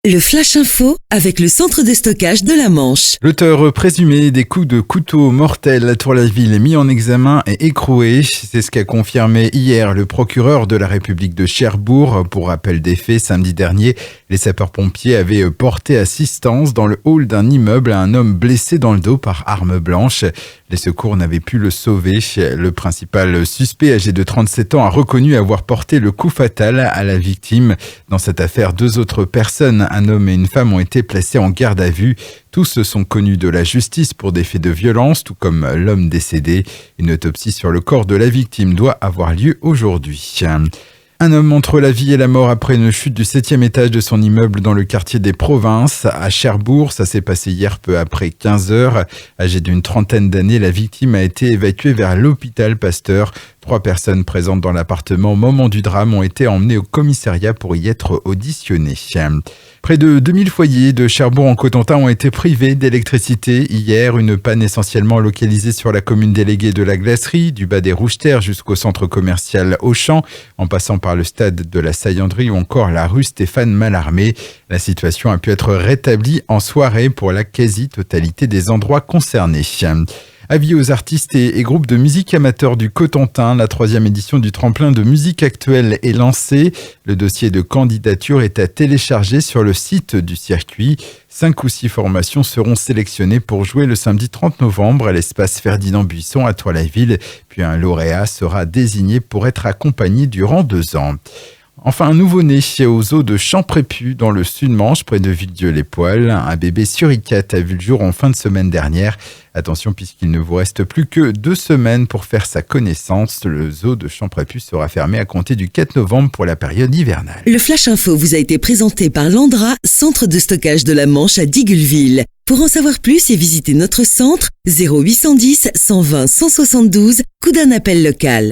Le Flash Info avec le centre de stockage de la Manche. L'auteur présumé des coups de couteau mortels à Tour-la-Ville est mis en examen et écroué. C'est ce qu'a confirmé hier le procureur de la République de Cherbourg. Pour rappel des faits, samedi dernier, les sapeurs-pompiers avaient porté assistance dans le hall d'un immeuble à un homme blessé dans le dos par arme blanche. Les secours n'avaient pu le sauver. Le principal suspect, âgé de 37 ans, a reconnu avoir porté le coup fatal à la victime. Dans cette affaire, 2 autres personnes, un homme et une femme, ont été placés en garde à vue. Tous sont connus de la justice pour des faits de violence, tout comme l'homme décédé. Une autopsie sur le corps de la victime doit avoir lieu aujourd'hui. Un homme entre la vie et la mort après une chute du 7e étage de son immeuble dans le quartier des Provinces à Cherbourg. Ça s'est passé hier peu après 15 heures. Âgée d'une trentaine d'années, la victime a été évacuée vers l'hôpital Pasteur. 3 personnes présentes dans l'appartement au moment du drame ont été emmenées au commissariat pour y être auditionnées. Près de 2000 foyers de Cherbourg-en-Cotentin ont été privés d'électricité hier. Une panne essentiellement localisée sur la commune déléguée de la Glacerie, du bas des Rouges-Terres jusqu'au centre commercial Auchan, en passant par le stade de la Saillanderie ou encore la rue Stéphane Mallarmé. La situation a pu être rétablie en soirée pour la quasi-totalité des endroits concernés. Avis aux artistes et groupes de musique amateurs du Cotentin, la 3e édition du tremplin de musique actuelle est lancée. Le dossier de candidature est à télécharger sur le site du circuit. 5 ou 6 formations seront sélectionnées pour jouer le samedi 30 novembre à l'espace Ferdinand Buisson à Tour-la-Ville. Puis un lauréat sera désigné pour être accompagné durant 2 ans. Enfin, un nouveau-né au zoo de Champrépu dans le Sud-Manche, près de Villedieu-les-Poêles. Un bébé suricate a vu le jour en fin de semaine dernière. Attention, puisqu'il ne vous reste plus que 2 semaines pour faire sa connaissance. Le zoo de Champrépu sera fermé à compter du 4 novembre pour la période hivernale. Le Flash Info vous a été présenté par Landra, centre de stockage de la Manche à Digoulville. Pour en savoir plus et visiter notre centre, 0810 120 172, coup d'un appel local.